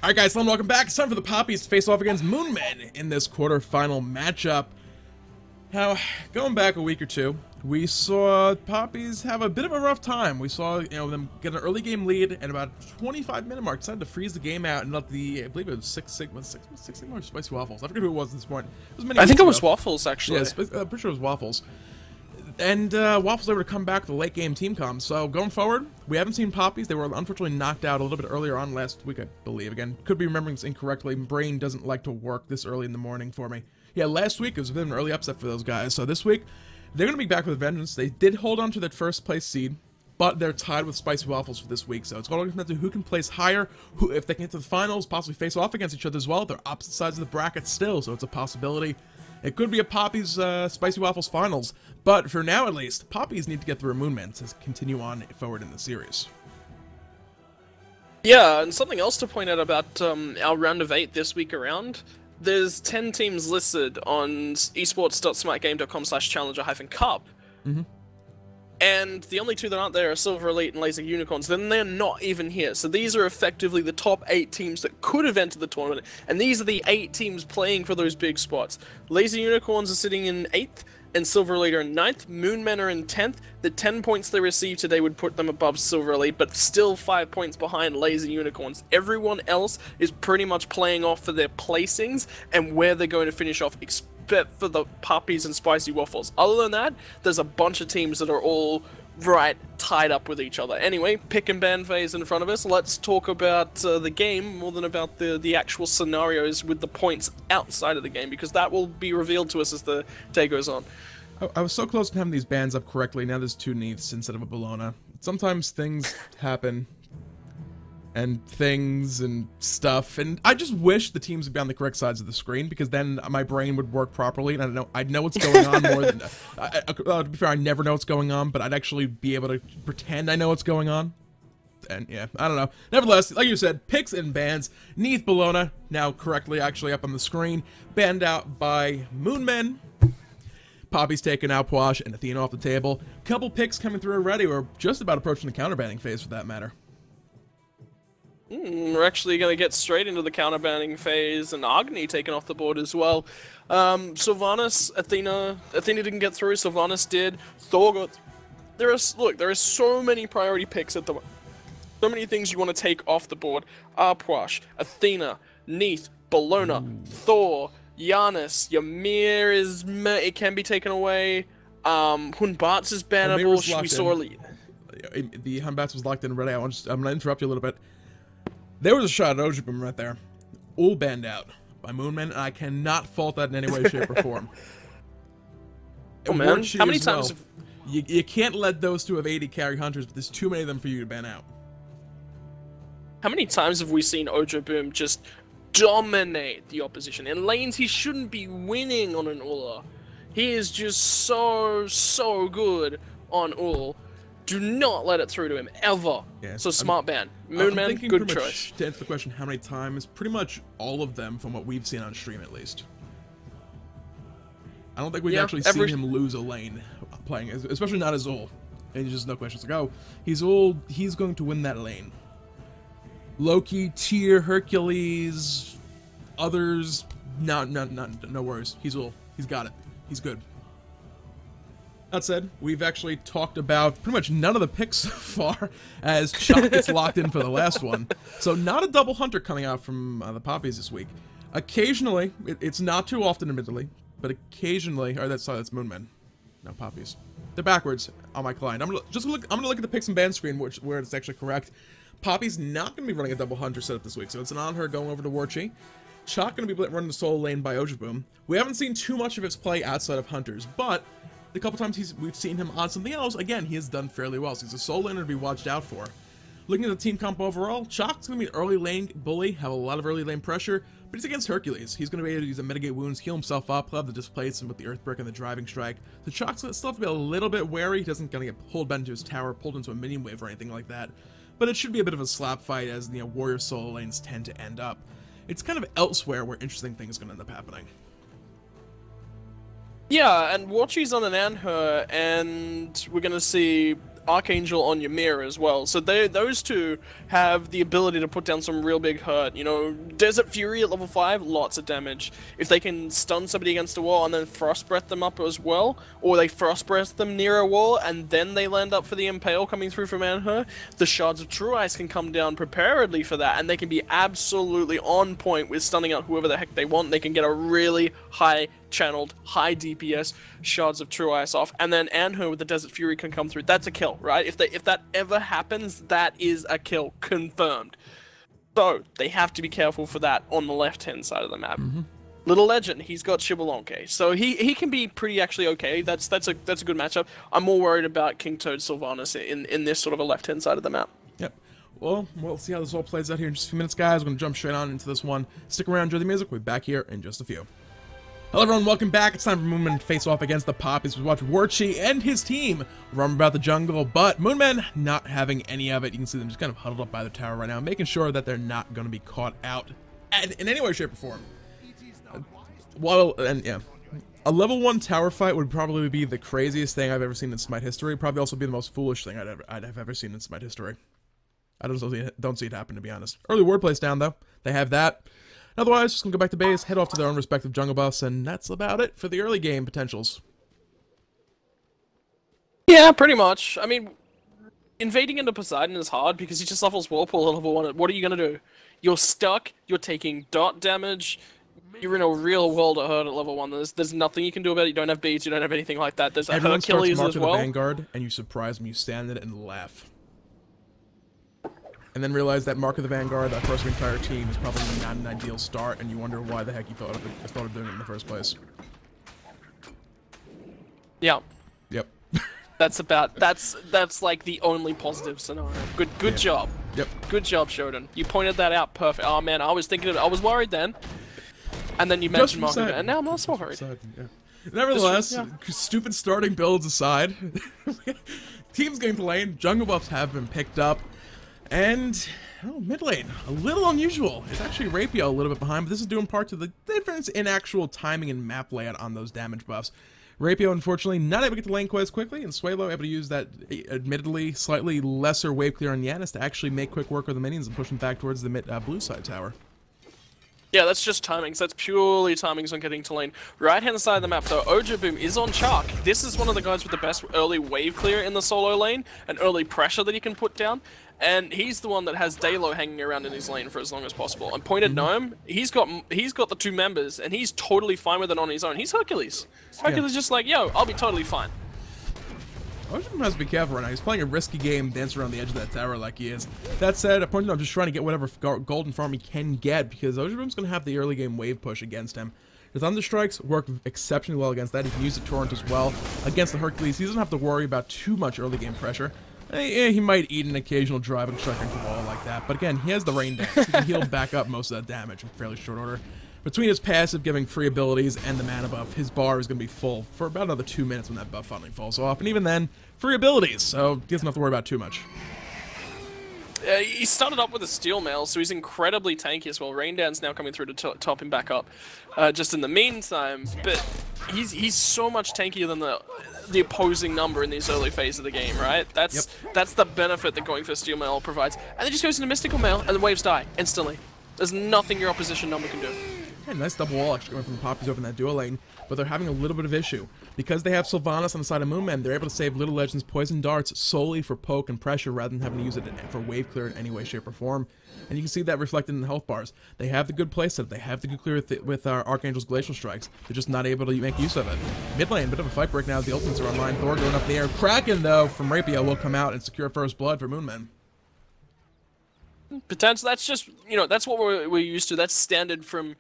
Alright guys, hello and welcome back. It's time for the Poppies to face off against MoonMen in this quarterfinal matchup. Now, going back a week or two, we saw Poppies have a bit of a rough time. We saw, them get an early game lead and about 25-minute mark decided to freeze the game out and let I believe it was Six Sigma or Spicy Waffles. I forget who it was at this point. It was I think it was Waffles, actually. Yeah, I'm pretty sure it was Waffles. And Waffles able to come back with a late game team comm. So going forward, we haven't seen Poppies. They were unfortunately knocked out a little bit earlier on last week, I believe. Again, could be remembering this incorrectly. Brain doesn't like to work this early in the morning for me. Yeah, last week it was a bit of an early upset for those guys. So this week, they're going to be back with a vengeance. They did hold on to that first place seed, but they're tied with Spicy Waffles for this week. So it's going to come down to who can place higher, who, if they can get to the finals, possibly face off against each other as well. They're opposite sides of the bracket still, so it's a possibility. It could be a Poppies Spicy Waffles finals, but for now at least, Poppies need to get through a MoonMen to continue on forward in the series. Yeah, and something else to point out about our round of 8 this week around, there's 10 teams listed on esports.smartgame.com/challenger-cup. And the only two that aren't there are Silver Elite and Laser Unicorns. Then they're not even here. So these are effectively the top 8 teams that could have entered the tournament. And these are the 8 teams playing for those big spots. Laser Unicorns are sitting in 8th, and Silver Elite are in 9th. MoonMen are in 10th. The 10 points they received today would put them above Silver Elite, but still 5 points behind Laser Unicorns. Everyone else is pretty much playing off for their placings and where they're going to finish off, except for the Poppies and Spicy Waffles. Other than that, there's a bunch of teams that are all right tied up with each other. Anyway, pick and ban phase in front of us. Let's talk about the game more than about the actual scenarios with the points outside of the game, because that will be revealed to us as the day goes on. I was so close to having these bans up correctly. Now there's 2 Neiths instead of a Bologna. Sometimes things happen. And things and stuff, and I just wish the teams would be on the correct sides of the screen, because then my brain would work properly, and I'd know what's going on more than... to be fair, I never know what's going on, but I'd actually be able to pretend I know what's going on. And yeah, I don't know. Nevertheless, like you said, picks and bans. Neith Bologna, now correctly actually up on the screen, banned out by MoonMen. Poppies taking out Posh and Athena off the table. Couple picks coming through already. We're just about approaching the counterbanning phase for that matter. We're actually going to get straight into the counterbanning phase, and Agni taken off the board as well. Sylvanus, Athena didn't get through, Sylvanus did. Thor got... There are so many priority picks at the... So many things you want to take off the board. Arpwash, Athena, Neith, Bologna, Thor, Janus, Ymir it can be taken away. Batz is bannable. We saw... The Batz was locked in already. I'm going to interrupt you a little bit. There was a shot at Ojaboom right there. All banned out by MoonMen, and I cannot fault that in any way, shape, or form. Oh man, how many times have... You can't let those two have 80 carry hunters, but there's too many of them for you to ban out. How many times have we seen Ojaboom just dominate the opposition? In lanes he shouldn't be winning on an Ula. He is just so good on Ul. Do not let it through to him, ever. Yeah, so smart ban. MoonMen, good choice. To answer the question, how many times? Pretty much all of them from what we've seen on stream, at least. I don't think we've actually seen him lose a lane playing, especially not as Ul. And just no questions. Like, oh, he's Ul, he's going to win that lane. Loki, Tyr, Hercules, others, no worries. He's Ul. He's got it. He's good. That said, we've actually talked about pretty much none of the picks so far, as Chaac gets locked in for the last one. So not a double hunter coming out from the Poppies this week. Occasionally, it's not too often admittedly, but occasionally, or that's MoonMen, no Poppies. They're backwards on my client. I'm gonna look at the picks and ban screen, where it's actually correct. Poppies not gonna be running a double hunter setup this week, so it's an Anhur going over to Warchi. Chaac gonna be running the solo lane by Ojaboom. We haven't seen too much of its play outside of hunters, but the couple times we've seen him on something else, again, he has done fairly well, so he's a solo laner to be watched out for. Looking at the team comp overall, Chaac's going to be an early lane bully, have a lot of early lane pressure, but he's against Hercules. He's going to be able to use a mitigate wounds, heal himself up, he'll have the displace him with the Earthbrick and the driving strike. So Chaac's going to still have to be a little bit wary. He doesn't going to get pulled back into his tower, pulled into a minion wave or anything like that. But it should be a bit of a slap fight, as warrior solo lanes tend to end up. It's kind of elsewhere where interesting things are going to end up happening. Yeah, and Warchi's on an Anhur, and we're gonna see Archangel on Ymir as well. So those two have the ability to put down some real big hurt. You know, Desert Fury at level 5, lots of damage. If they can stun somebody against a wall and then Frost Breath them up as well, or they Frost Breath them near a wall and then they land up for the Impale coming through from Anhur, the Shards of True Ice can come down preparedly for that, and they can be absolutely on point with stunning out whoever the heck they want. They can get a really high channeled, high DPS Shards of True Ice off, and then Anhur with the Desert Fury can come through. That's a kill, right? If that ever happens, that is a kill, confirmed. So, they have to be careful for that on the left-hand side of the map. Little Legend, he's got Xbalanque, so he can be pretty actually okay. That's a good matchup. I'm more worried about King Toad Sylvanus in this sort of a left-hand side of the map. Yep. Well, we'll see how this all plays out here in just a few minutes, guys. We're going to jump straight on into this one. Stick around, enjoy the music. We'll be back here in just a few. Hello everyone, welcome back. It's time for MoonMen to face off against the Poppies. We watch Warchi and his team run about the jungle, but MoonMen not having any of it. You can see them just kind of huddled up by the tower right now, making sure that they're not going to be caught out in any way, shape, or form. A level 1 tower fight would probably be the craziest thing I've ever seen in Smite history. Probably also be the most foolish thing I'd have ever seen in Smite history. I don't see it happen, to be honest. Early wordplay's down, though. They have that. Otherwise, just gonna go back to base, head off to their own respective jungle buffs, and that's about it for the early game potentials. Yeah, pretty much. I mean, invading into Poseidon is hard because he just levels Whirlpool at level 1. What are you gonna do? You're stuck, you're taking dot damage, you're in a real world of hurt at level 1. There's nothing you can do about it. You don't have beads, you don't have anything like that. There's a Hercules as well. The Vanguard, and you surprise them, you stand in it and laugh. And then realize that Mark of the Vanguard, that first entire team, is probably not an ideal start, and you wonder why the heck you thought of doing it in the first place. Yeah. Yep. That's like the only positive scenario. Good job. Yep. Good job, Shodan. You pointed that out perfect. Oh man, I was thinking of it. I was worried then. And then you mentioned Mark of the, and now I'm not so worried. Nevertheless, stupid starting builds aside, teams getting to lane, jungle buffs have been picked up. And, mid lane, a little unusual. It's actually Rapio a little bit behind, but this is due in part to the difference in actual timing and map layout on those damage buffs. Rapio, unfortunately, not able to get to lane quite as quickly, and Swalo able to use that, admittedly, slightly lesser wave clear on Janus to actually make quick work with the minions and push them back towards the blue side tower. Yeah, that's just timings. That's purely timings on getting to lane. Right-hand side of the map, though, Ojaboom is on Chaac. This is one of the guys with the best early wave clear in the solo lane, and early pressure that he can put down. And he's the one that has Dalo hanging around in his lane for as long as possible. And Pointed Gnome, he's got the 2 members, and he's totally fine with it on his own. He's Hercules. Hercules just like, yo, I'll be totally fine. Ojaboom has to be careful right now. He's playing a risky game, dancing around the edge of that tower like he is. That said, Pointed Gnome just trying to get whatever golden farm he can get, because Ojaboom's going to have the early game wave push against him. The Thunder Strikes work exceptionally well against that. He can use the Torrent as well against the Hercules. He doesn't have to worry about too much early game pressure. Yeah, he might eat an occasional drive and strike into the wall like that, but again, he has the rain dance. He can heal back up most of that damage in fairly short order. Between his passive giving free abilities and the mana buff, his bar is going to be full for about another 2 minutes when that buff finally falls off, and even then, free abilities, so he doesn't have to worry about too much. He started up with a Steel Mail, so he's incredibly tanky as well. Rain Dance now coming through to top him back up just in the meantime, but he's so much tankier than the opposing number in this early phase of the game, right? That's the benefit that going for Steel Mail provides. And then just goes into Mystical Mail, and the waves die instantly. There's nothing your opposition number can do. Yeah, nice double wall actually going from the Poppies over in that duo lane, but they're having a little bit of issue. Because they have Sylvanus on the side of MoonMen, they're able to save Little Legend's poison darts solely for poke and pressure rather than having to use it for wave clear in any way, shape, or form. And you can see that reflected in the health bars. They have the good playset, they have the good clear with our Archangel's Glacial Strikes. They're just not able to make use of it. Mid lane, bit of a fight break now as the ultimates are online. Thor going up in the air. Kraken, though, from Rapio will come out and secure first blood for MoonMen. Potentially, that's just, that's what we're used to. That's standard from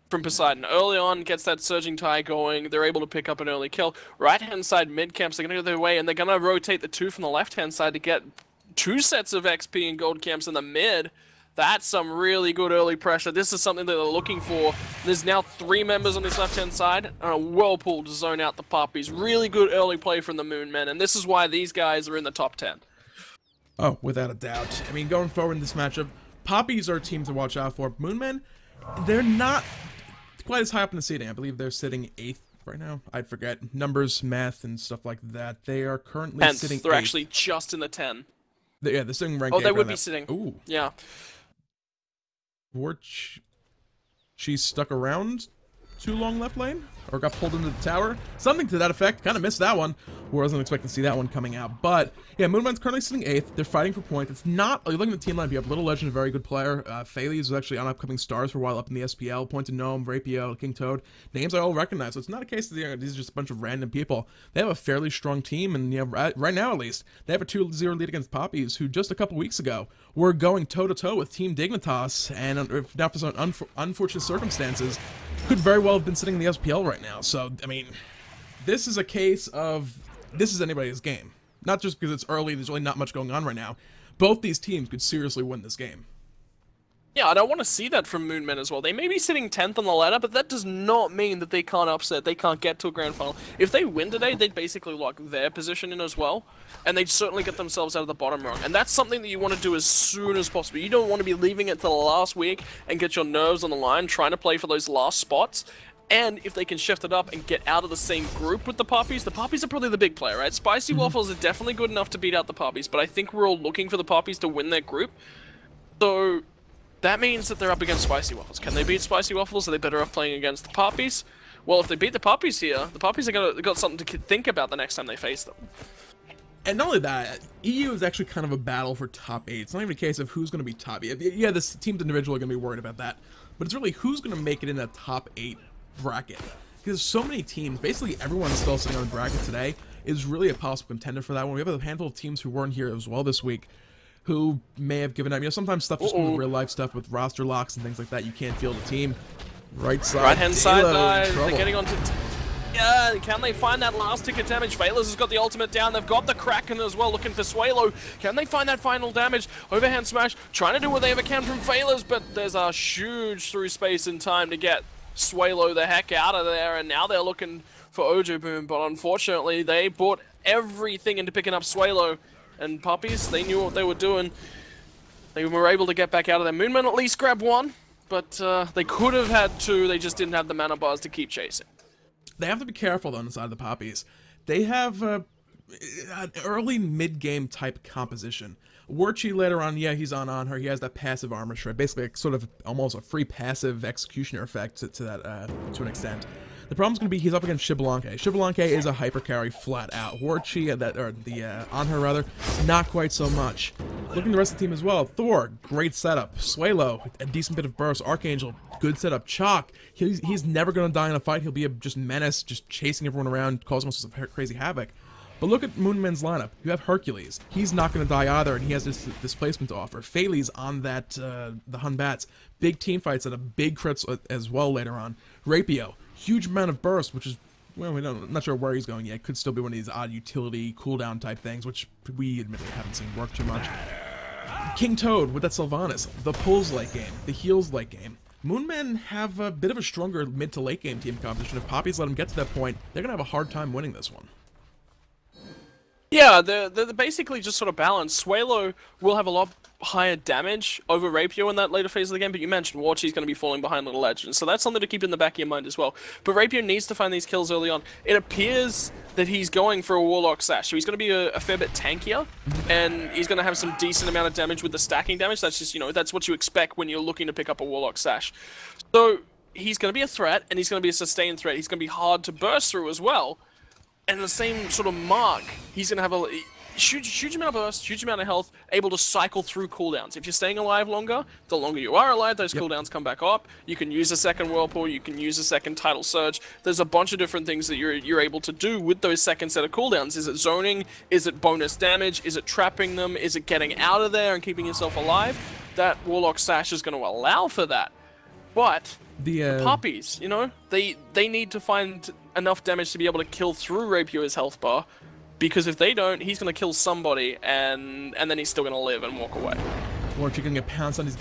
Poseidon. Early on, gets that Surging Tide going, they're able to pick up an early kill. Right-hand side mid-camps, they're going to go their way, and they're going to rotate the 2 from the left-hand side to get 2 sets of XP and gold camps in the mid. That's some really good early pressure. This is something that they're looking for. There's now 3 members on this left-hand side, and a Whirlpool to zone out the Poppies. Really good early play from the MoonMen, and this is why these guys are in the top 10. Oh, without a doubt. I mean, going forward in this matchup, Poppies are a team to watch out for. MoonMen, they're not quite as high up in the seeding. I believe they're sitting 8th right now. I forget numbers, math, and stuff like that. They are currently 10th. sitting. They're 8th. actually just in the 10. Yeah, they're sitting ranked. Oh, they eighth would right be now. sitting. Ooh. Yeah. She's stuck around too long left lane, or got pulled into the tower. Something to that effect. Kind of missed that one. Wasn't expecting to see that one coming out. But yeah, MoonMen's currently sitting 8th. They're fighting for points. It's not. You're looking at the team lineup. You have Little Legend, a very good player. Hercules was actually on Upcoming Stars for a while up in the SPL. Point to Gnome, Rapio, King Toad. Names I all recognize. So it's not a case that these are just a bunch of random people. They have a fairly strong team, and right now at least, they have a 2-0 lead against Poppies, who just a couple weeks ago were going toe-to-toe with Team Dignitas, and now for some unfortunate circumstances, could very well have been sitting in the SPL right now. So, I mean, this is a case of this is anybody's game. Not just because it's early, there's really not much going on right now. Both these teams could seriously win this game. Yeah, and I want to see that from MoonMen as well. They may be sitting 10th on the ladder, but that does not mean that they can't upset, they can't get to a grand final. If they win today, they'd basically lock their position in as well, and they'd certainly get themselves out of the bottom rung. And that's something that you want to do as soon as possible. You don't want to be leaving it to the last week and get your nerves on the line trying to play for those last spots. And if they can shift it up and get out of the same group with the Poppies are probably the big player, right? Spicy Waffles are definitely good enough to beat out the Poppies, but I think we're all looking for the Poppies to win their group. So that means that they're up against Spicy Waffles. Can they beat Spicy Waffles? Are they better off playing against the Poppies? Well, if they beat the Poppies here, the Poppies are got something to think about the next time they face them. And not only that, EU is actually kind of a battle for top 8. It's not even a case of who's going to be top 8. Yeah, this team's individual are going to be worried about that. But it's really who's going to make it in that top 8 bracket. Because so many teams, basically everyone still sitting on the bracket today, is really a possible contender for that one. We have a handful of teams who weren't here as well this week who may have given up. You know, sometimes stuff just with real life stuff with roster locks and things like that. You can't field a team. Right side. Right hand side, they're getting onto. Yeah, can they find that last ticket damage? Phalos has got the ultimate down. They've got the Kraken as well, looking for Swalo. Can they find that final damage? Overhand smash, trying to do what they ever can from Phalos, but there's a huge through space in time to get Swalo the heck out of there, and now they're looking for Ojo Boom, but unfortunately they brought everything into picking up Swalo, and Poppies, they knew what they were doing. They were able to get back out of there. MoonMen at least grabbed one, but they could have had two, they just didn't have the mana bars to keep chasing. They have to be careful though on the side of the Poppies. They have an early mid-game type composition. Warchi later on, yeah, he's on Anhur. He has that passive armor shred, basically sort of almost a free passive executioner effect to that to an extent. The problem's going to be he's up against Xbalanque. Xbalanque is a hyper carry flat out. Warchi, Anhur rather, not quite so much. Looking at the rest of the team as well. Thor, great setup. Swalo, a decent bit of burst. Archangel, good setup. Chaac, he's never going to die in a fight. He'll be a just menace, just chasing everyone around, causing all sorts of crazy havoc. But look at MoonMen's lineup. You have Hercules. He's not going to die either, and he has this displacement to offer. Phalos on that, the Hun Batz. Big team fights and a big crits as well later on. Rapio, huge amount of burst, which is, well, I'm not sure where he's going yet. Could still be one of these odd utility cooldown type things, which we admittedly haven't seen work too much. King Toad with that Sylvanus. The pulls late game. The heals late game. MoonMen have a bit of a stronger mid to late game team composition. If Poppies let them get to that point, they're going to have a hard time winning this one. Yeah, they're basically just sort of balanced. Swalo will have a lot higher damage over Rapio in that later phase of the game, but you mentioned Warchi's going to be falling behind Little Legend, so that's something to keep in the back of your mind as well. But Rapio needs to find these kills early on. It appears that he's going for a Warlock Sash, so he's going to be a fair bit tankier, and he's going to have some decent amount of damage with the stacking damage. That's just, you know, that's what you expect when you're looking to pick up a Warlock Sash. So he's going to be a threat, and he's going to be a sustained threat. He's going to be hard to burst through as well. And the same sort of mark, he's going to have a huge amount of burst, huge amount of health, able to cycle through cooldowns. If you're staying alive longer, the longer you are alive, those cooldowns come back up. You can use a second Whirlpool, you can use a second Tidal Surge. There's a bunch of different things that you're able to do with those second set of cooldowns. Is it zoning? Is it bonus damage? Is it trapping them? Is it getting out of there and keeping yourself alive? That Warlock Sash is going to allow for that. But the Poppies, you know, they need to find enough damage to be able to kill through Rapio's health bar, because if they don't, he's going to kill somebody, and then he's still going to live and walk away. Warchi going to get pounced on his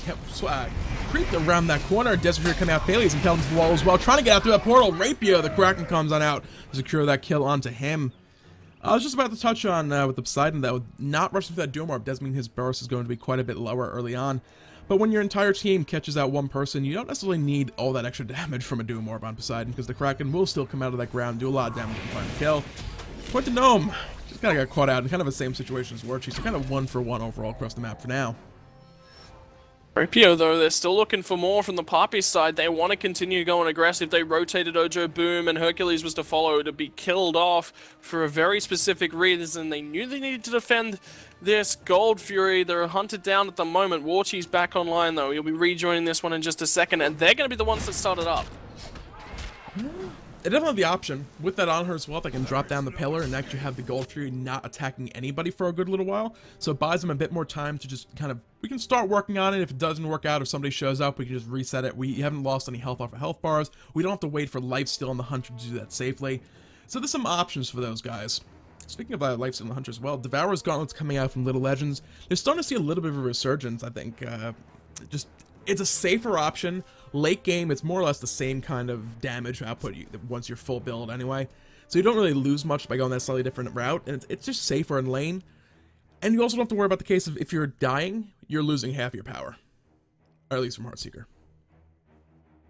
creeped around that corner. Desert coming out, Phalos and Kelton's wall as well, trying to get out through that portal. Rapio, the Kraken comes on out to secure that kill onto him. I was just about to touch on with the Poseidon that with not rushing through that Doom Orb does mean his burst is going to be quite a bit lower early on. But when your entire team catches out one person, you don't necessarily need all that extra damage from a Doom Orb on Poseidon, because the Kraken will still come out of that ground, do a lot of damage and find a kill. Point to Gnome. Just kind of got caught out in kind of the same situation as Warchi, so kind of 1-for-1 overall across the map for now. Rapio, though, they're still looking for more from the Poppies side. They want to continue going aggressive. They rotated Ojo Boom, and Hercules was to follow to be killed off for a very specific reason. They knew they needed to defend this Gold Fury. They're hunted down at the moment. Warchi's back online, though. He'll be rejoining this one in just a second, and they're going to be the ones that started up. They definitely have the option. With that Anhur as well, they can drop down the pillar and actually have the Gold Fury not attacking anybody for a good little while. So it buys them a bit more time to just kind of, we can start working on it. If it doesn't work out, if somebody shows up, we can just reset it. We haven't lost any health off of health bars. We don't have to wait for lifesteal on the Hunter to do that safely. So there's some options for those guys. Speaking of lifesteal on the Hunter as well, Devourer's Gauntlet's coming out from Little Legends. They're starting to see a little bit of a resurgence, I think. It's a safer option. Late game, it's more or less the same kind of damage output once you're full build anyway. So you don't really lose much by going that slightly different route, and it's just safer in lane. And you also don't have to worry about the case of if you're dying, you're losing half your power. Or at least from Heartseeker.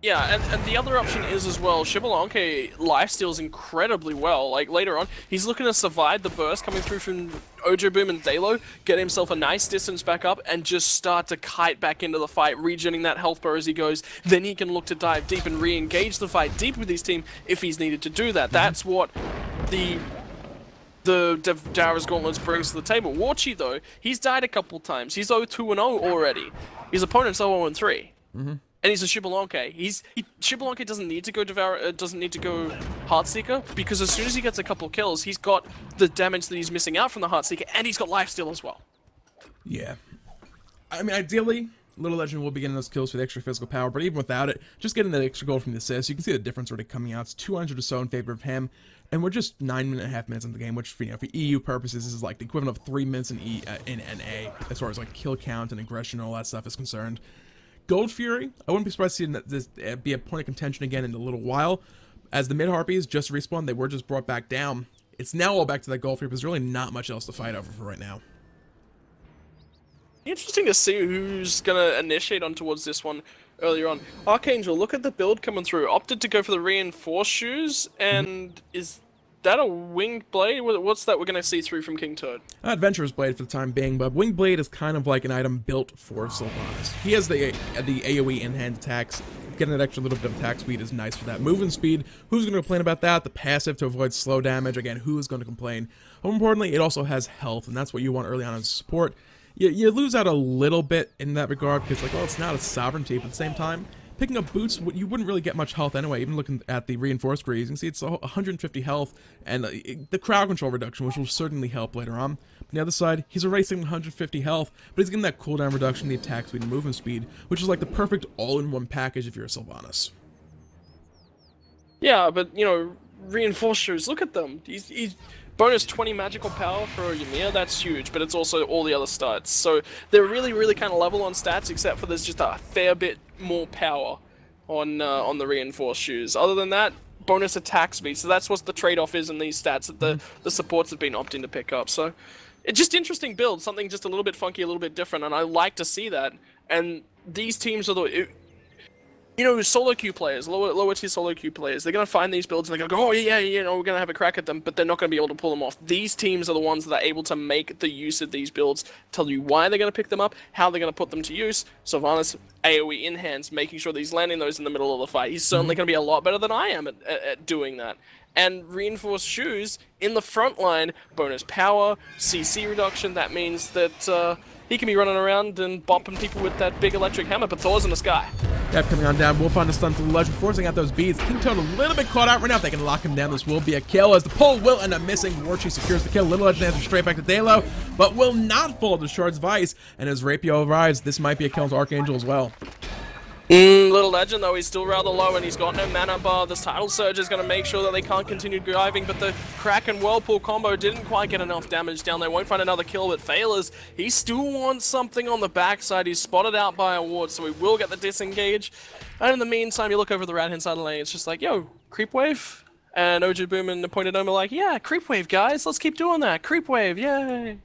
Yeah, and the other option is as well, Xbalanque lifesteals incredibly well. Like, later on, he's looking to survive the burst coming through from Ojo Boom and Dalo, get himself a nice distance back up, and just start to kite back into the fight, regenerating that health bar as he goes. Then he can look to dive deep and re-engage the fight deep with his team if he's needed to do that. That's what the Devourer's Gauntlets brings to the table. Warchi, though, he's died a couple times. He's 0-2-0 already. His opponent's 0-3. And he's a Xbalanque. Xbalanque doesn't need to go doesn't need to go Heartseeker, because as soon as he gets a couple kills, he's got the damage that he's missing out from the Heartseeker, and he's got lifesteal as well. Yeah. I mean, ideally, Little Legend will be getting those kills for the extra physical power, but even without it, just getting that extra gold from the assist, you can see the difference already coming out. It's 200 or so in favor of him, and we're just 9.5 minutes into the game, which, you know, for EU purposes, this is like the equivalent of 3 minutes in NA, as far as like kill count and aggression and all that stuff is concerned. Gold Fury, I wouldn't be surprised to see this be a point of contention again in a little while. As the mid-Harpies just respawned, they were just brought back down. It's now all back to that Gold Fury, but there's really not much else to fight over for right now. Interesting to see who's going to initiate on towards this one earlier on. Archangel, look at the build coming through. Opted to go for the reinforced shoes, and is that a winged blade? What's that we're going to see through from King Toad? Adventurer's Blade for the time being, but winged blade is kind of like an item built for Sylvanus. He has the AoE in-hand attacks. Getting that extra little bit of attack speed is nice for that. Movement speed, who's going to complain about that? The passive to avoid slow damage, again, who is going to complain? More importantly, it also has health, and that's what you want early on as support. You lose out a little bit in that regard, because, like, well, it's not a sovereignty, but at the same time, picking up boots, you wouldn't really get much health anyway. Even looking at the reinforced grease, you can see it's 150 health, and the crowd control reduction, which will certainly help later on. But on the other side, he's erasing 150 health, but he's getting that cooldown reduction, the attack speed, and movement speed, which is like the perfect all-in-one package if you're a Sylvanus. Yeah, but, you know, reinforced shoes, look at them. He's bonus 20 magical power for Ymir, that's huge, but it's also all the other stats. So they're really, really kind of level on stats, except for there's just a fair bit more power on the reinforced shoes. Other than that, bonus attack speed. So that's what the trade-off is in these stats that the supports have been opting to pick up. So it's just interesting build, something just a little bit funky, a little bit different, and I like to see that. And these teams are the... You know, solo queue players, lower tier solo queue players, they're going to find these builds and they're going to go, oh yeah, you know, we're going to have a crack at them, but they're not going to be able to pull them off. These teams are the ones that are able to make the use of these builds, tell you why they're going to pick them up, how they're going to put them to use. Sylvanus, AoE in hands, making sure that he's landing those in the middle of the fight. He's certainly going to be a lot better than I am at doing that. And reinforced shoes in the front line, bonus power, CC reduction, that means that he can be running around and bopping people with that big electric hammer, but Thor's in the sky. Yep, coming on down, we'll find a stun to the Legend, forcing out those beads. King Toad a little bit caught out right now. If they can lock him down, this will be a kill, as the pull will end up missing. Warchi secures the kill. Little Legend answers straight back to Dalo, but will not fall to Shard's Vice, and as Rapio arrives, this might be a kill to Archangel as well. Little Legend, though, he's still rather low and he's got no mana bar. This Tidal Surge is going to make sure that they can't continue driving, but the Crack and Whirlpool combo didn't quite get enough damage down. They won't find another kill, but Failers, he still wants something on the backside. He's spotted out by a ward, so he will get the disengage. And in the meantime, you look over the right-hand side of the lane, it's just like, yo, Creep Wave? And Ojo Boom and Poseidon are like, yeah, Creep Wave, guys, let's keep doing that. Creep Wave, yay!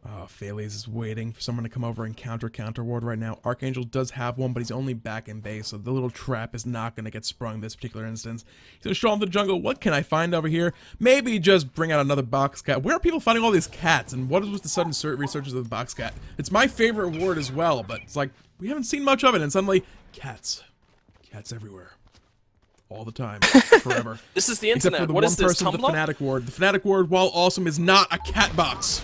Oh, Thales is waiting for someone to come over and counter ward right now. Archangel does have one, but he's only back in base, so the little trap is not going to get sprung this particular instance. He's going to show off the jungle. What can I find over here? Maybe just bring out another box cat. Where are people finding all these cats, and what is with the sudden resurgence of the box cat? It's my favorite ward as well, but it's like, we haven't seen much of it, and suddenly, cats. Cats everywhere. All the time. Forever. This is the internet. Except for the what one is this, person, Tumblr? the Fnatic ward. The Fnatic ward, while awesome, is not a cat box.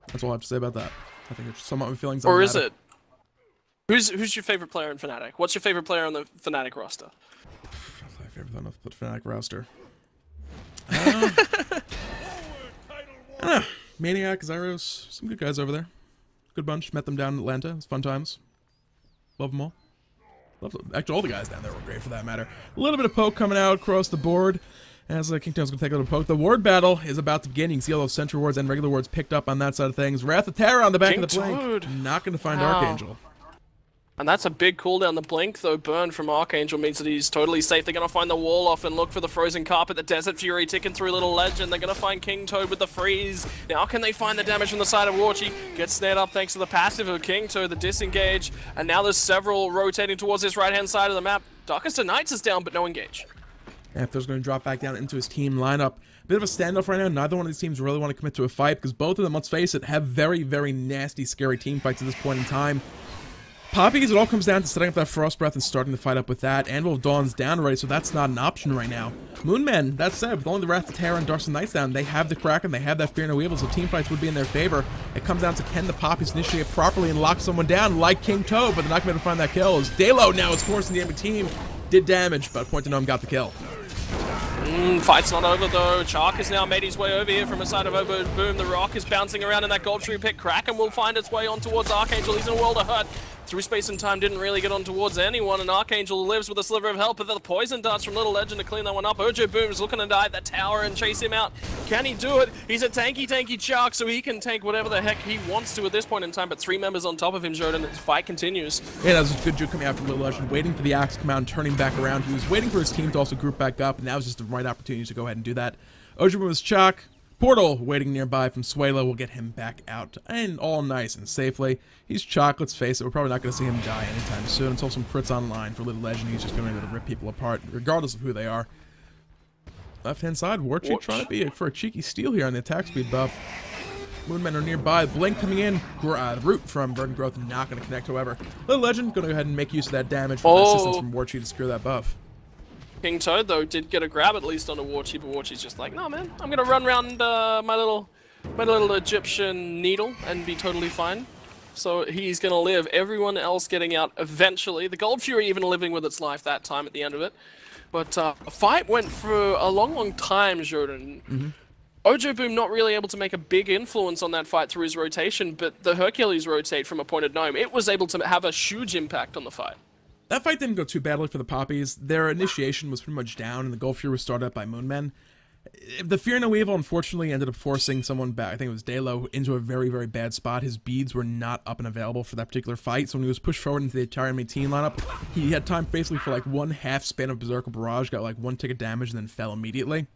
That's all I have to say about that. I think it's some of my feelings on Or that. is it? Who's your favorite player in Fnatic? What's your favorite player on the Fnatic roster? My favorite player on the Fnatic roster. Maniac, Zyros, some good guys over there. Good bunch. Met them down in Atlanta. It was fun times. Love them all. Actually, all the guys down there were great for that matter. A little bit of poke coming out across the board. As King Toad's going to take a little poke. The ward battle is about to begin. You can see all those central wards and regular wards picked up on that side of things. Wrath of Terror on the back King of the blink. Toad. Not going to find Wow. Archangel. And that's a big cooldown. The blink, though, burn from Archangel means that he's totally safe. They're going to find the wall off and look for the frozen carpet. The Desert Fury ticking through Little Legend. They're going to find King Toad with the freeze. Now can they find the damage from the side of Warchi? Gets snared up thanks to the passive of King Toad, the disengage. And now there's several rotating towards this right-hand side of the map. Darkest of Nights is down, but no engage. Anthor's going to drop back down into his team lineup. Bit of a standoff right now. Neither one of these teams really want to commit to a fight because both of them, let's face it, have very, very nasty, scary team fights at this point in time. Poppies, it all comes down to setting up that Frost Breath and starting to fight up with that. Anvil of Dawn's down already, so that's not an option right now. MoonMen, that said, with only the Wrath of Terror and Darkest of Nights down, they have the Kraken, they have that Fear No Evil, so team fights would be in their favor. It comes down to can the Poppies initiate properly and lock someone down like King Toad, but they're not going to be able to find that kill. As Dalo now is forcing the enemy team. Did damage, but Point to Gnome got the kill. Fight's not over though. Chaac has now made his way over here from a side of Over Boom. The rock is bouncing around in that gold tree pit. Kraken will find its way on towards Archangel. He's in a world of hurt. Through space and time, didn't really get on towards anyone, and Archangel lives with a sliver of help, but the poison darts from Little Legend to clean that one up. Ojo Boom's looking to dive that tower and chase him out. Can he do it? He's a tanky Chaac, so he can tank whatever the heck he wants to at this point in time, but 3 members on top of him, Jordan, and the fight continues. Yeah, that was a good juke coming out from Little Legend, waiting for the axe to come out and turning back around. He was waiting for his team to also group back up, and that was just the right opportunity to go ahead and do that. Ojo Boom was Chaac. Portal waiting nearby from Suela will get him back out, and all nice and safely. He's Chaac, let's face it, we're probably not going to see him die anytime soon until some crits online for Little Legend. He's just going to be able to rip people apart, regardless of who they are. Left-hand side, Warchi trying to be for a cheeky steal here on the attack speed buff. MoonMen are nearby, Blink coming in, Root from Verdant Growth not going to connect, however. Little Legend going to go ahead and make use of that damage from the assistance from Warchi to secure that buff. King Toad, though, did get a grab at least on a Warchi, but Warchi's just like, nah, man, I'm gonna run around my little Egyptian needle and be totally fine. So he's gonna live. Everyone else getting out eventually. The Gold Fury even living with its life that time at the end of it. But a fight went for a long time, Jordan. Ojo Boom not really able to make a big influence on that fight through his rotation, but the Hercules rotate from a pointed gnome, it was able to have a huge impact on the fight. That fight didn't go too badly for the Poppies. Their initiation was pretty much down, and the Gold Fury was started up by MoonMen. The Fear No Evil, unfortunately, ended up forcing someone back, I think it was Dalo, into a very, very bad spot. His beads were not up and available for that particular fight, so when he was pushed forward into the entire enemy team lineup, he had time basically for like one half span of Berserker Barrage, got like 1 tick of damage, and then fell immediately.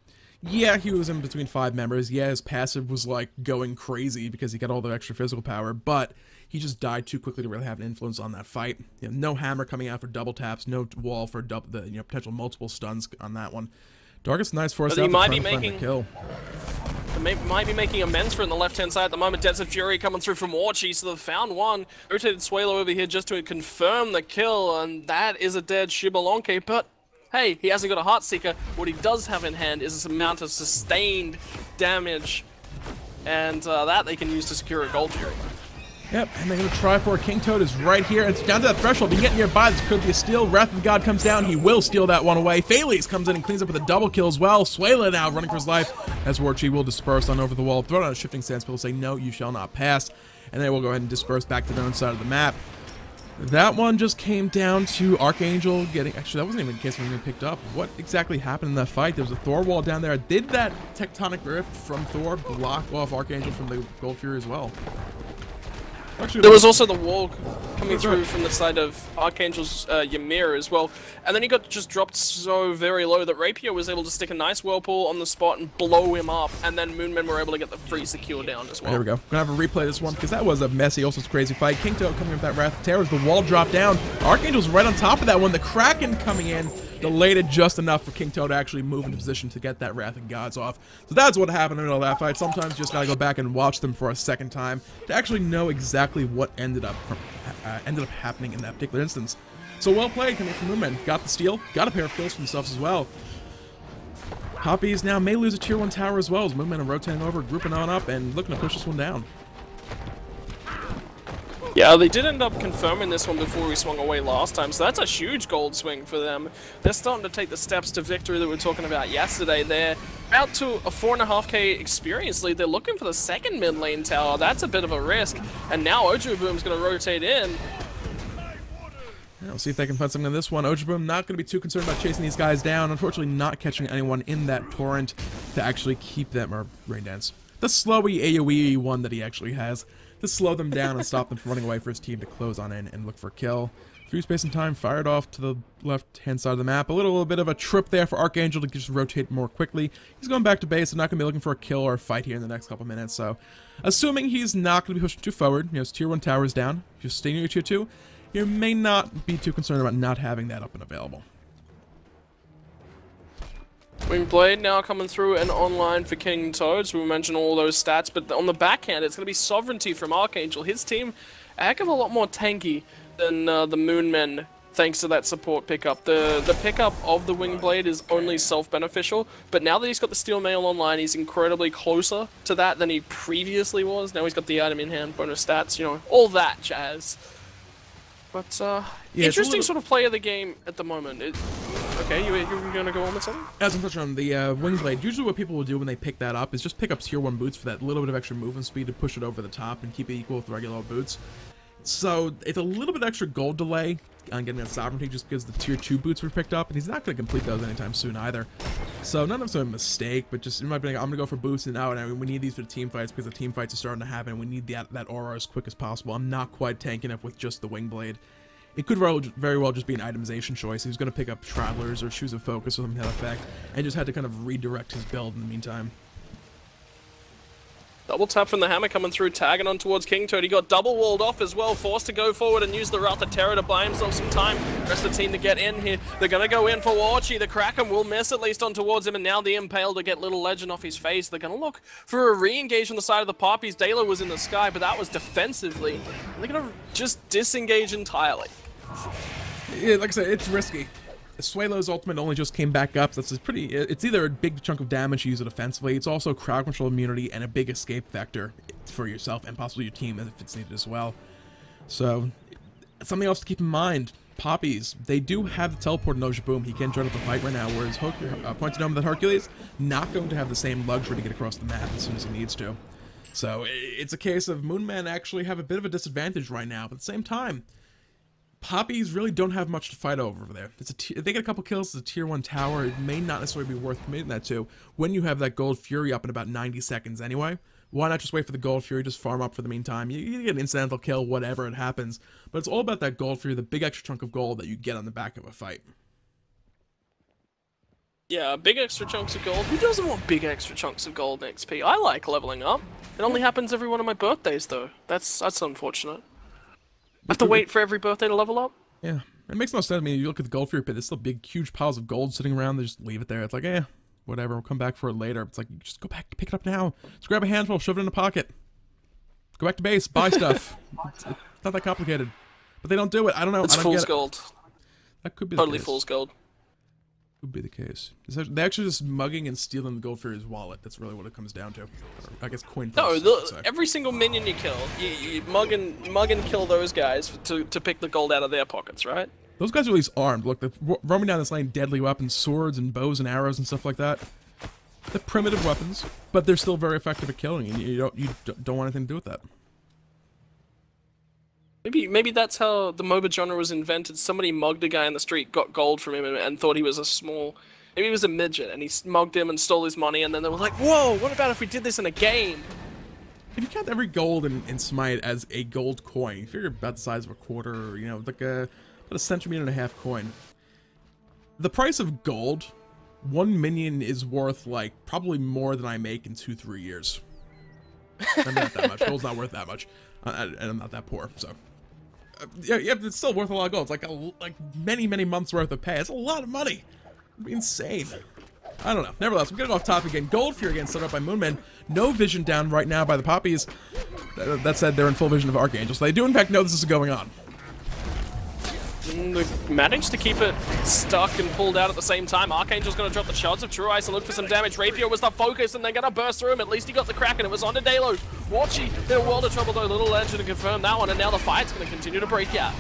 Yeah, he was in between 5 members. Yeah, his passive was like going crazy because he got all the extra physical power, but he just died too quickly to really have an influence on that fight. You know, no hammer coming out for double taps, no wall for potential multiple stuns on that one. Darkest Nights forced out might to be find the making kill. Might be making amends for it on the left-hand side at the moment. Desert Fury coming through from Warchi, so they've found one. Rotated Suelo over here just to confirm the kill, and that is a dead Xbalanque, but hey, he hasn't got a Heartseeker. What he does have in hand is this amount of sustained damage, and that they can use to secure a Gold Fury. Yep, and they're going to try for it. King Toad is right here. It's down to that threshold. You get nearby. This could be a steal. Wrath of the God comes down. He will steal that one away. Thales comes in and cleans up with a double kill as well. Suela now running for his life as Warchi will disperse on over the wall. Throw it on a shifting stance. People say, no, you shall not pass. And they will go ahead and disperse back to their own side of the map. That one just came down to Archangel getting... Actually, that wasn't even the case when we picked up. What exactly happened in that fight? There was a Thor wall down there. Did that tectonic rift from Thor block off Archangel from the Gold Fury as well? Actually, there was also the wall coming through from the side of Archangel's Ymir as well. And then he got just dropped so very low that Rapier was able to stick a nice whirlpool on the spot and blow him up. And then MoonMen were able to get the free secure down as well. There we go. Gonna have a replay this one because that was a messy, also crazy fight. King Toad coming with that Wrath of Terror as the wall dropped down. Archangel's right on top of that one. The Kraken coming in. Delayed it just enough for King Toad to actually move into position to get that Wrath of Gods off. So that's what happened in the middle of that fight. Sometimes you just gotta go back and watch them for a second time to actually know exactly what ended up happening in that particular instance. So well played coming from MoonMen. Got the steal, got a pair of kills for themselves as well. Poppies now may lose a tier 1 tower as well as MoonMen are rotating over, grouping on up, and looking to push this one down. Yeah, they did end up confirming this one before we swung away last time, so that's a huge gold swing for them. They're starting to take the steps to victory that we were talking about yesterday. They're out to a 4.5k experience lead. They're looking for the second mid lane tower. That's a bit of a risk. And now Ojuboom's going to rotate in. We'll see if they can find something on this one. Ojuboom not going to be too concerned about chasing these guys down. Unfortunately, not catching anyone in that torrent to actually keep them, or Rain Dance. The slowy AoE one that he actually has to slow them down and stop them from running away for his team to close on in and look for a kill. Through space and time, fired off to the left-hand side of the map. A little bit of a trip there for Archangel to just rotate more quickly. He's going back to base and not going to be looking for a kill or a fight here in the next couple minutes. So, assuming he's not going to be pushing too forward, you know, his tier 1 tower is down. If you're staying near tier 2, you may not be too concerned about not having that up and available. Wingblade now coming through and online for King Toad, so we mentioned all those stats, but on the backhand it's going to be Sovereignty from Archangel. His team, a heck of a lot more tanky than the MoonMen, thanks to that support pickup. The pickup of the Wingblade is only self-beneficial, but now that he's got the Steel Mail online, he's incredibly closer to that than he previously was. Now he's got the item in hand, bonus stats, you know, all that jazz. But, yeah, interesting sort of play of the game at the moment. Okay, you're going to go on with something? As I'm touching on the Wingblade, usually what people will do when they pick that up is just pick up tier 1 boots for that little bit of extra movement speed to push it over the top and keep it equal with regular boots. So it's a little bit extra gold delay on getting that Sovereignty just because the tier 2 boots were picked up, and he's not going to complete those anytime soon either. So not necessarily a mistake, but just it might be like, I'm going to go for boots and out, and we need these for the team fights because the team fights are starting to happen, and we need that aura as quick as possible. I'm not quite tanking enough with just the Wingblade. It could very well just be an itemization choice. He was going to pick up Travelers or Shoes of Focus or something to that effect, and just had to kind of redirect his build in the meantime. Double tap from the hammer coming through, tagging on towards King Toad. He got double walled off as well, forced to go forward and use the Wrath of Terror to buy himself some time. Rest of the team to get in here. They're going to go in for Warchi. The Kraken will miss at least on towards him, and now the Impale to get Little Legend off his face. They're going to look for a re-engage on the side of the Poppies. Dalo was in the sky, but that was defensively. They're going to just disengage entirely. Yeah, like I said, it's risky. Suelo's ultimate only just came back up, so it's either a big chunk of damage to use it offensively, it's also crowd control immunity and a big escape vector for yourself and possibly your team if it's needed as well. So, something else to keep in mind, Poppies, they do have the teleport in Ojuboom. He can join up the fight right now, whereas pointed out that Hercules, not going to have the same luxury to get across the map as soon as he needs to. So, it's a case of MoonMen actually have a bit of a disadvantage right now, but at the same time, Poppies really don't have much to fight over there. If they get a couple kills, it's a tier 1 tower. It may not necessarily be worth committing that to when you have that Gold Fury up in about 90 seconds anyway. Why not just wait for the Gold Fury, just farm up for the meantime? You get an incidental kill, whatever it happens. But it's all about that Gold Fury, the big extra chunk of gold that you get on the back of a fight. Yeah, big extra chunks of gold. Who doesn't want big extra chunks of gold and XP? I like leveling up. It only happens every one of my birthdays, though. That's unfortunate. I have to wait for every birthday to level up? Yeah, it makes no sense. I mean, you look at the Gold Fury pit, there's still big, huge piles of gold sitting around. They just leave it there. It's like, whatever, we'll come back for it later. It's like, just go back, pick it up now. Just grab a handful, shove it in a pocket. Go back to base, buy stuff. It's not that complicated. But they don't do it. I don't know. It's fool's gold. That could be totally fool's gold. Would be the case. They're actually just mugging and stealing the Gold Fury's wallet. That's really what it comes down to. I guess coin. No, every single minion you kill, you mug and kill those guys to pick the gold out of their pockets, right? Those guys are at least armed. Look, they're roaming down this lane, deadly weapons, swords and bows and arrows and stuff like that. They're primitive weapons, but they're still very effective at killing, and you don't want anything to do with that. Maybe that's how the MOBA genre was invented. Somebody mugged a guy in the street, got gold from him, and thought he was maybe he was a midget, and he mugged him and stole his money, and then they were like, whoa, what about if we did this in a game? if you count every gold in Smite as a gold coin, you figure about the size of a quarter, or, you know, like about a centimeter and a half coin. The price of gold, 1 minion is worth, like, probably more than I make in 2-3 years. I'm not that much. Gold's not worth that much. And I'm not that poor, so. Yeah, it's still worth a lot of gold. It's like many, many months worth of pay. It's a lot of money. It'd be insane. I don't know. Nevertheless, we're getting off topic again. Gold Fury again set up by MoonMen. No vision down right now by the Poppies. That said, they're in full vision of Archangel, so they do in fact know this is going on. They managed to keep it stuck and pulled out at the same time. Archangel's going to drop the shards of True Ice and look for some damage. Rapier was the focus, and they're going to burst through him. At least he got the crack, and it was on to Dalo. Watchy in a world of trouble, though. Little Legend to confirm that one, and now the fight's going to continue to break out.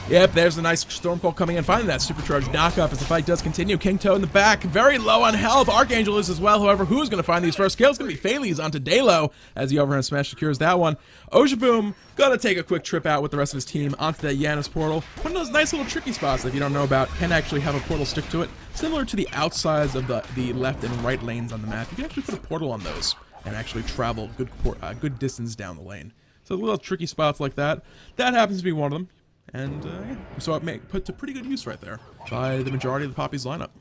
Yep, there's a nice Stormcall coming in, finding that supercharged knockup as the fight does continue. King Toe in the back, very low on health. Archangel is as well. However, who's going to find these first kills? It's going to be Phales onto Dalo as the overhand smash secures that one. Ojaboom going to take a quick trip out with the rest of his team onto that Janus portal. One of those nice little tricky spots that if you don't know about can actually have a portal stick to it. Similar to the outsides of the left and right lanes on the map. You can actually put a portal on those and actually travel good distance down the lane. So little tricky spots like that. That happens to be one of them. And yeah, so it put to pretty good use right there by the majority of the Poppies lineup.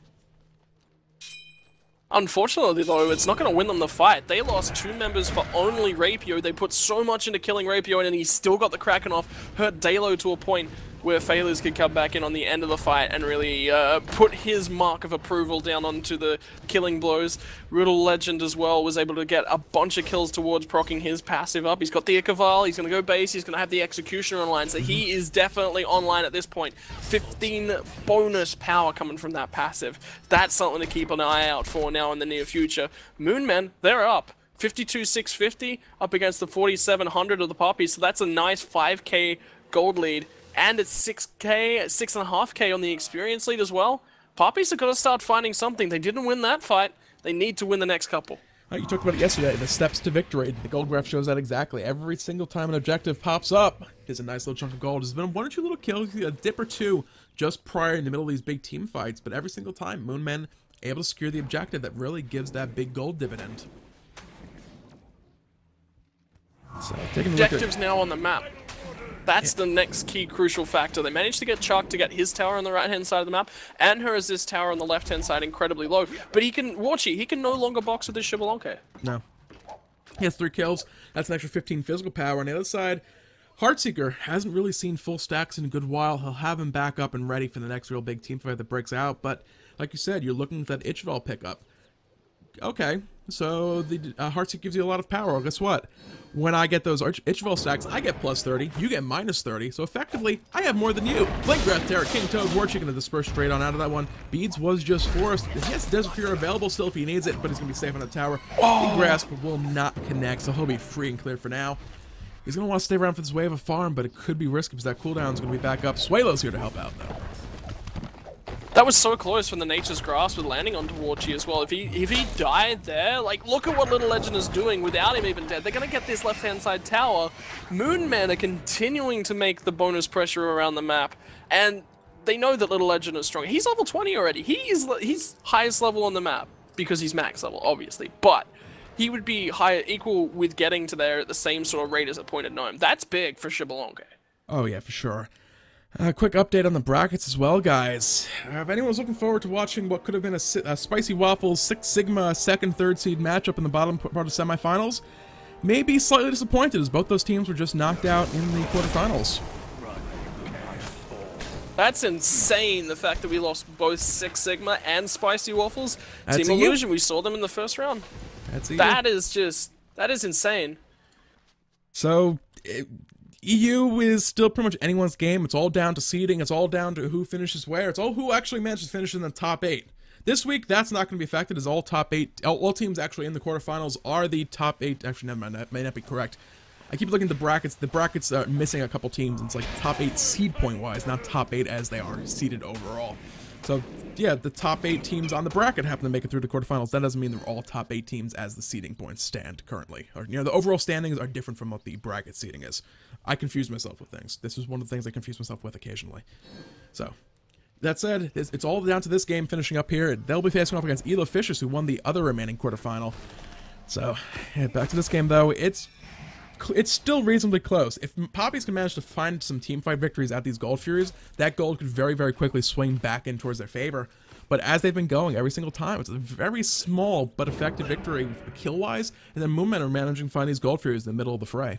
Unfortunately, though, it's not going to win them the fight. They lost 2 members for only Rapier. They put so much into killing Rapier, and he still got the Kraken off, hurt Dalo to a point where Phales could come back in on the end of the fight and really put his mark of approval down onto the killing blows. Riddle Legend as well was able to get a bunch of kills towards proccing his passive up. He's got the Ichabal, he's going to go base, he's going to have the Executioner online, so he is definitely online at this point. 15 bonus power coming from that passive. That's something to keep an eye out for now in the near future. MoonMen, they're up. 52,650 up against the 4,700 of the Poppies, so that's a nice 5k gold lead. And it's 6k, 6.5k on the experience lead as well. Poppies have got to start finding something. They didn't win that fight. They need to win the next couple. You talked about it yesterday, the steps to victory. The gold graph shows that exactly. Every single time an objective pops up, there's a nice little chunk of gold. There's been 1 or 2 little kills, a dip or 2 just prior in the middle of these big team fights, but every single time, MoonMen able to secure the objective that really gives that big gold dividend. So, taking a look at Objectives now on the map. That's the next key crucial factor. They managed to get Chaac to get his tower on the right-hand side of the map. Anhur has this tower on the left-hand side incredibly low. But he can, Watchy, he can no longer box with his Xbalanque. No. He has 3 kills. That's an extra 15 physical power. On the other side, Heartseeker hasn't really seen full stacks in a good while. He'll have him back up and ready for the next real big team fight that breaks out. But, like you said, you're looking at that Ichabal pickup. Okay, so the Heartseeker gives you a lot of power. Well, guess what? When I get those Ichabal stacks, I get plus 30, you get minus 30, so effectively, I have more than you. Blink Breath, Terror, King Toad, War Chicken to disperse straight on out of that one. Beads was just forced. Yes, Desert Fear available still if he needs it, but he's going to be safe on the tower. Oh. Grasp will not connect, so he'll be free and clear for now. He's going to want to stay around for this wave of farm, but it could be risky because that cooldown is going to be back up. Suelo's here to help out, though. That was so close from the Nature's Grasp with landing onto Warchi as well. If he died there, like, look at what Little Legend is doing without him even dead. They're going to get this left-hand side tower. MoonMen are continuing to make the bonus pressure around the map, and they know that Little Legend is strong. He's level 20 already. He's highest level on the map because he's max level, obviously, but he would be equal with getting to there at the same sort of rate as a pointed gnome. That's big for Xbalanque. Oh, yeah, for sure. Quick update on the brackets as well, guys. If anyone's looking forward to watching what could have been a Spicy Waffles 6 Sigma 2nd, 3rd seed matchup in the bottom part of semifinals, may be slightly disappointed as both those teams were just knocked out in the quarterfinals. That's insane, the fact that we lost both 6 Sigma and Spicy Waffles. That's Team Illusion, we saw them in the first round. That is insane. So, EU is still pretty much anyone's game. It's all down to seeding. It's all down to who finishes where. It's all who actually manages to finish in the top 8. This week, that's not going to be affected as all top 8, all teams actually in the quarterfinals are the top 8. Actually, never mind, that may not be correct. I keep looking at the brackets. The brackets are missing a couple teams. It's like top 8 seed point-wise, not top 8 as they are seeded overall. So, yeah, the top 8 teams on the bracket happen to make it through the quarterfinals. That doesn't mean they're all top 8 teams as the seeding points stand currently. Or, you know, the overall standings are different from what the bracket seeding is. I confuse myself with things. This is one of the things I confuse myself with occasionally. So, that said, it's all down to this game finishing up here. They'll be facing off against Elo Fishers, who won the other remaining quarterfinal. So, yeah, back to this game, though. It's it's still reasonably close. If Poppies can manage to find some teamfight victories at these Gold Furies, that gold could very, very quickly swing back in towards their favor. But as they've been going every single time, it's a very small but effective victory kill-wise, and then MoonMen are managing to find these Gold Furies in the middle of the fray.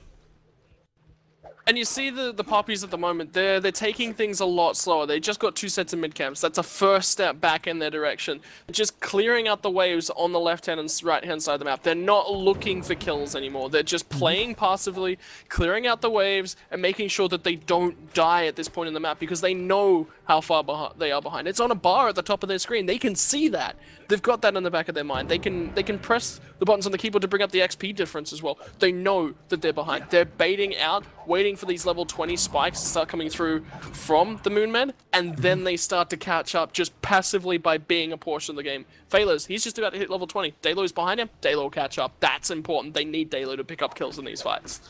And you see the Poppies at the moment, they're taking things a lot slower. They just got 2 sets of mid-camps. That's a first step back in their direction. Just clearing out the waves on the left-hand and right-hand side of the map. They're not looking for kills anymore. They're just playing passively, clearing out the waves, and making sure that they don't die at this point in the map, because they know how far they are behind. It's on a bar at the top of their screen. They can see that. They've got that in the back of their mind. They can press the buttons on the keyboard to bring up the XP difference as well. They know that they're behind. They're baiting out, waiting for these level 20 spikes to start coming through from the MoonMen, and then they start to catch up just passively by being a portion of the game. Phalos, he's just about to hit level 20. Dalo's behind him. Dalo will catch up. That's important. They need Dalo to pick up kills in these fights.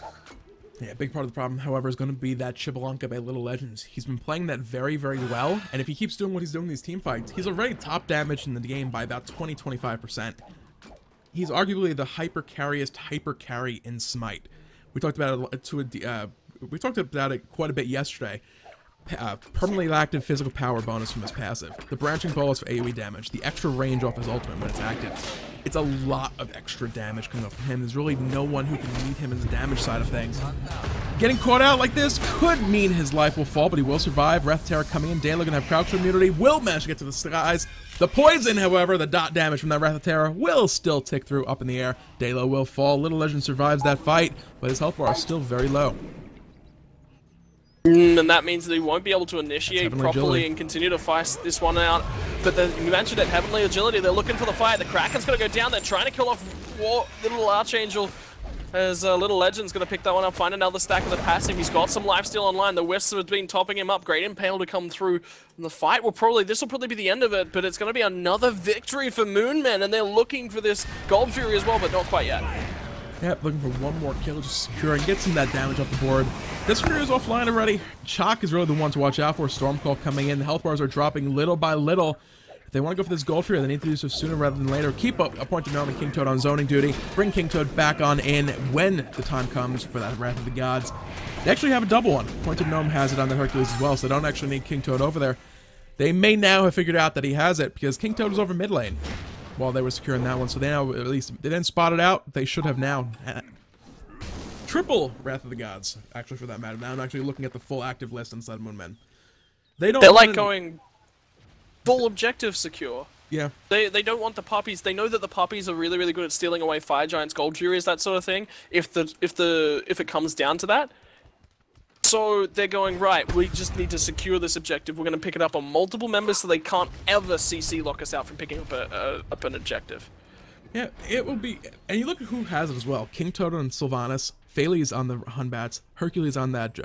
Yeah, a big part of the problem, however, is going to be that Xbalanque by Little Legends. He's been playing that very, very well, and if he keeps doing what he's doing in these team fights, he's already top damage in the game by about 20-25%. He's arguably the hyper-carriest hyper-carry in Smite. We talked about it quite a bit yesterday. Permanently active physical power bonus from his passive. The branching bolus for AoE damage. The extra range off his ultimate when it's active. It's a lot of extra damage coming up from him. There's really no one who can meet him in the damage side of things. Getting caught out like this could mean his life will fall, but he will survive. Wrath Terror coming in. Dalo gonna have crouch immunity. Will manage to get to the skies. The poison, however, the dot damage from that Wrath of Terror will still tick through up in the air. Dalo will fall. Little Legend survives that fight, but his health bar is still very low. And that means that he won't be able to initiate properly and continue to fight this one out. But you mentioned it, Heavenly Agility, they're looking for the fight. The Kraken's going to go down, they're trying to kill off Little Archangel. As Little Legend's going to pick that one up, find another stack of the passive. He's got some lifesteal online. The Wisps have been topping him up. Great Impale to come through. And the fight will this will probably be the end of it, but it's going to be another victory for MoonMen, and they're looking for this Gold Fury as well, but not quite yet. Yep, looking for one more kill, just securing, get some of that damage off the board. This Fury is offline already. Chaac is really the one to watch out for. Stormcall coming in. The health bars are dropping little by little. If they want to go for this Gold Fury, they need to do so sooner rather than later. Keep up a point to Gnome and King Toad on zoning duty. Bring King Toad back on in when the time comes for that Wrath of the Gods. They actually have a double one. Pointed Gnome has it on the Hercules as well, so they don't actually need King Toad over there. They may now have figured out that he has it, because King Toad was over mid lane while they were securing that one, so they now, at least, they didn't spot it out. They should have now. Triple Wrath of the Gods, actually, for that matter. Now I'm actually looking at the full active list inside of MoonMen. They're like going full objective secure. Yeah. They don't want the Poppies. They know that the Poppies are really, really good at stealing away Fire Giants, Gold Furies, that sort of thing, if it comes down to that. So they're going, right, we just need to secure this objective. We're going to pick it up on multiple members so they can't ever CC lock us out from picking up an objective. Yeah, it will be... And you look at who has it as well. King Toad and Sylvanus. Phalles on the Batz. Hercules on that...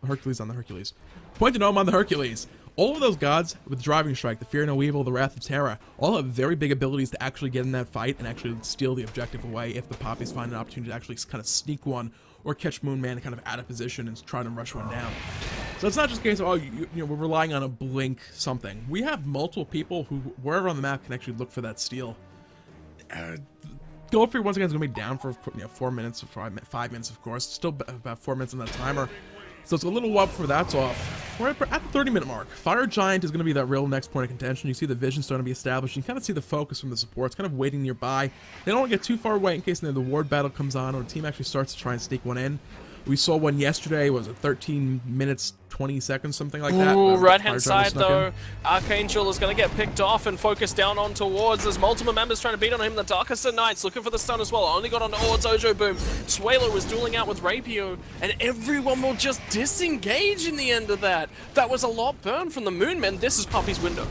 Hercules on the Hercules. Pointed Gnome on the Hercules. All of those gods with Driving Strike, the Fear No Evil, the Wrath of Terra, all have very big abilities to actually get in that fight and actually steal the objective away if the Poppies find an opportunity to actually kind of sneak one or catch MoonMen kind of out of position and try to rush one down. So it's not just a case of, oh, you know, we're relying on a blink something. We have multiple people who, wherever on the map, can actually look for that steal. Gold Fury once again is going to be down for 4 minutes, 5 minutes, of course. Still about 4 minutes on that timer. So it's a little while before that's off. We're at the 30-minute mark. Fire Giant is going to be that real next point of contention. You see the vision starting to be established. You kind of see the focus from the supports, kind of waiting nearby. They don't want to get too far away in case the ward battle comes on or the team actually starts to try and sneak one in. We saw one yesterday, was it 13 minutes, 20 seconds, something like that? Ooh, right-hand side, though. Archangel is going to get picked off and focused down on towards. There's multiple members trying to beat on him. The Darkest of Nights looking for the stun as well. Only got on towards Ojo Boom. Swalo was dueling out with Rapio, and everyone will just disengage in the end of that. That was a lot burned from the MoonMen. This is Poppy's window.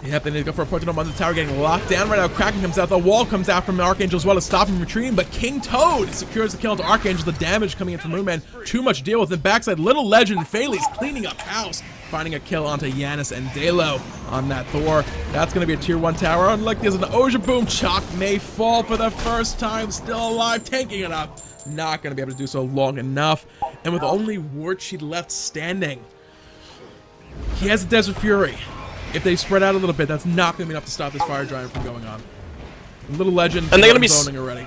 Yep, they need to go for a point on the tower, getting locked down right now. Kraken comes out, the wall comes out from Archangel as well to stop him retreating, but King Toad secures the kill into Archangel. The damage coming in from MoonMen, too much deal with. The backside, Little Legend, Phalles cleaning up house, finding a kill onto Janus and Dalo on that Thor. That's going to be a tier 1 tower. Unlike there's an Oja Boom, Chaac may fall for the first time, still alive, tanking it up. Not going to be able to do so long enough, and with only Ward Sheet left standing, he has a Desert Fury. If they spread out a little bit, that's not going to be enough to stop this Fire Giant from going on. Little Legend, and they're going to be zoning already.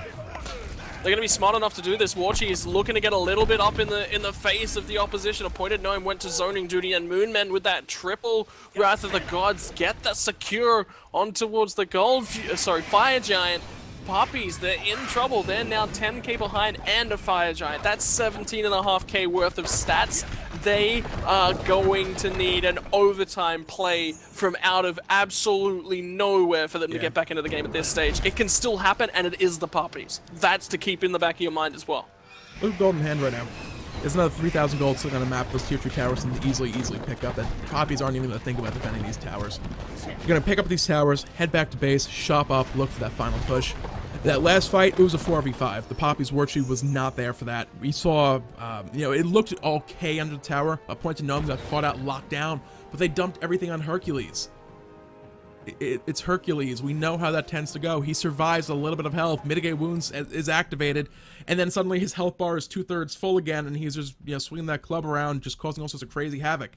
They're gonna be smart enough to do this. Warchi is looking to get a little bit up in the face of the opposition. Appointed Gnome went to zoning duty, and MoonMen with that triple Wrath of the Gods get that secure on towards the Fire Giant. Poppies, they're in trouble. They're now 10k behind and a Fire Giant. That's 17.5k worth of stats. They are going to need an overtime play from out of absolutely nowhere for them to get back into the game at this stage. It can still happen, and it is the Poppies. That's to keep in the back of your mind as well. Look at gold in hand right now. There's another 3,000 gold sitting on a map. Those tier 2 towers can easily pick up. That Poppies aren't even going to think about defending these towers. You're going to pick up these towers, head back to base, shop up, look for that final push. That last fight, it was a 4v5. The Poppies Warchi was not there for that. We saw, you know, it looked okay under the tower. A Pointed Gnome got caught out, locked down, but they dumped everything on Hercules. It's Hercules. We know how that tends to go. He survives a little bit of health. Mitigate wounds is activated, and then suddenly his health bar is 2/3 full again, and he's just, you know, swinging that club around, just causing all sorts of crazy havoc.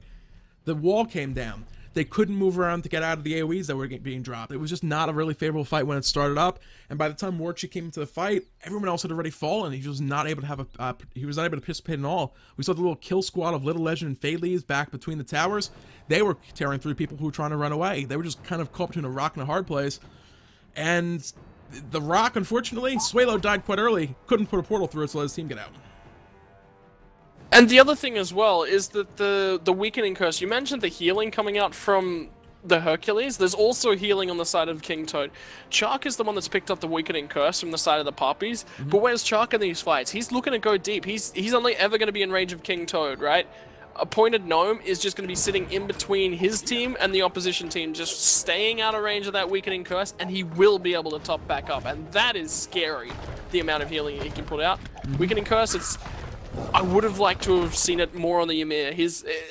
The wall came down. They couldn't move around to get out of the AoEs that were being dropped. It was just not a really favorable fight when it started up. And by the time Warchi came into the fight, everyone else had already fallen. He was not able to have he was not able to participate at all. We saw the little kill squad of Little Legend and Fadleys back between the towers. They were tearing through people who were trying to run away. They were just kind of caught between a rock and a hard place. And the rock, unfortunately, Swalo died quite early. Couldn't put a portal through it, so let his team get out. And the other thing as well is that the weakening curse, you mentioned the healing coming out from the Hercules. There's also healing on the side of King Toad. Chaac is the one that's picked up the weakening curse from the side of the Poppies. But where's Chaac in these fights? He's looking to go deep. He's only ever going to be in range of King Toad, right? A Pointed Gnome is just going to be sitting in between his team and the opposition team, just staying out of range of that weakening curse, and he will be able to top back up. And that is scary, the amount of healing he can put out. Weakening curse, I would have liked to have seen it more on the Ymir.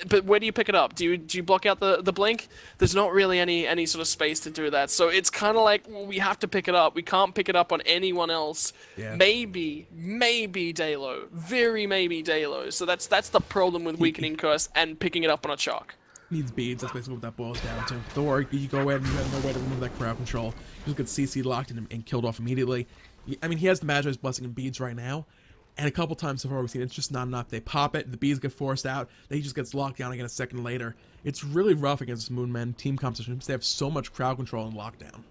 But where do you pick it up? Do you block out the blink? There's not really any sort of space to do that. So it's kind of like, well, we have to pick it up. We can't pick it up on anyone else. Yeah. Maybe Dalo. Very maybe Dalo. So that's the problem with weakening curse and picking it up on a Chaac. Needs beads. That's basically what that boils down to. Thor, you go in, you have no way to remove that crowd control. You get CC locked in and killed off immediately. I mean, he has the Magi's Blessing and beads right now. And a couple times so far we've seen it's just not enough. They pop it, the bees get forced out, then he just gets locked down again a second later. It's really rough against this MoonMen team composition because they have so much crowd control and lockdown.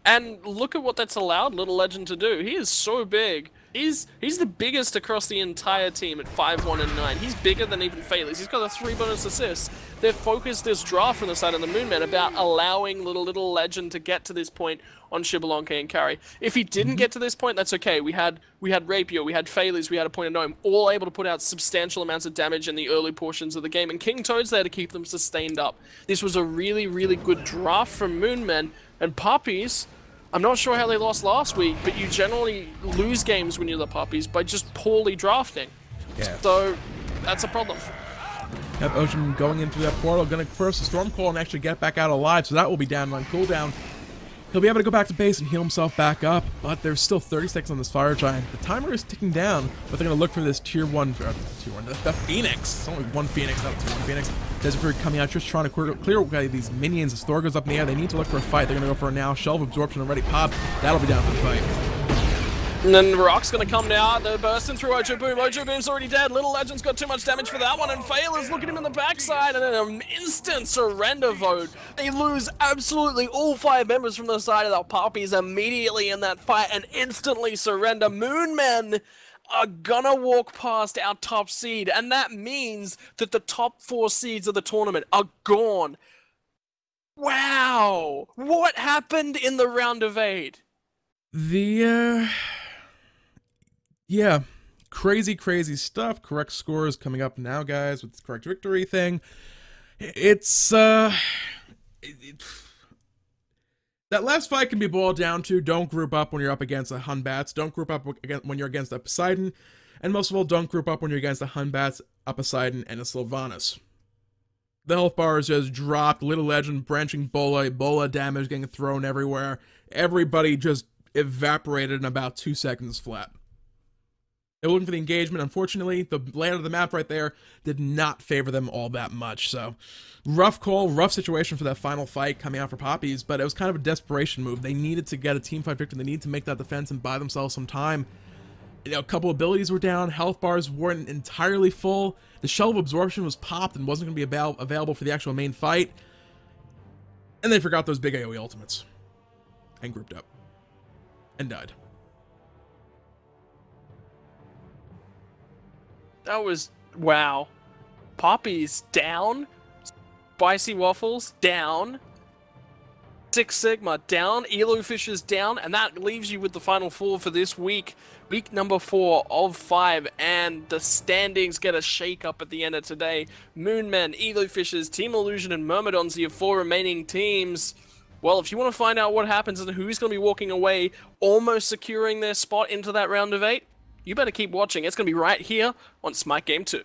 And look at what that's allowed Little Legend to do. He is so big. He's the biggest across the entire team at 5-1 and 9. He's bigger than even Fadleys. He's got a 3 bonus assists. They've focused this draft from the side of the MoonMen about allowing Little Legend to get to this point on Xbalanque and carry. If he didn't get to this point, that's okay. We had Rapier, we had Fadleys, we had a Pointed Gnome, all able to put out substantial amounts of damage in the early portions of the game, and King Toad's there to keep them sustained up. This was a really, really good draft from MoonMen, and Poppies, I'm not sure how they lost last week, but you generally lose games when you're the Poppies by just poorly drafting. Yeah. So, that's a problem. Yep, Ocean going into that portal, gonna first Storm Call and actually get back out alive, so that will be down on cooldown. He'll be able to go back to base and heal himself back up, but there's still 30 seconds on this Fire Giant. The timer is ticking down, but they're going to look for this tier 1, the Phoenix. It's only one Phoenix, not a tier 1 Phoenix. Desert Fury coming out, just trying to clear these minions. As Thor goes up in the air, they need to look for a fight. They're going to go for a now. Shelf Absorption already popped. That'll be down for the fight. And then Rock's gonna come now, they're bursting through Ocho Boom. Ocho Boom's already dead, Little Legend's got too much damage for that one, and Failers look at him in the backside, and then an instant surrender vote. They lose absolutely all 5 members from the side of the Poppies immediately in that fight, and instantly surrender. MoonMen are gonna walk past our top seed, and that means that the top 4 seeds of the tournament are gone. Wow! What happened in the round of 8? Yeah, crazy stuff. Correct scores coming up now, guys, with the correct victory thing. It's, that last fight can be boiled down to don't group up when you're up against a Hun Batz, don't group up when you're against a Poseidon, and most of all, don't group up when you're against a Hun Batz, a Poseidon, and a Sylvanus. The health bar is just dropped, Little Legend branching Bola damage getting thrown everywhere. Everybody just evaporated in about 2 seconds flat. They were looking for the engagement. Unfortunately, the layout of the map right there did not favor them all that much. So, rough call, rough situation for that final fight coming out for Poppies, but it was kind of a desperation move. They needed to get a teamfight victory. They needed to make that defense and buy themselves some time. You know, a couple abilities were down. Health bars weren't entirely full. The Shell of Absorption was popped and wasn't going to be available for the actual main fight. And they forgot those big AoE ultimates. And grouped up. And died. That was, wow. Poppies down. Spicy Waffles down. Six Sigma down. Elo Fishers down. And that leaves you with the final four for this week. Week number 4 of 5. And the standings get a shake up at the end of today. MoonMen, Elo Fishers, Team Illusion, and Myrmidons are your 4 remaining teams. Well, if you want to find out what happens and who's going to be walking away, almost securing their spot into that round of 8, you better keep watching. It's going to be right here on Smite Game 2.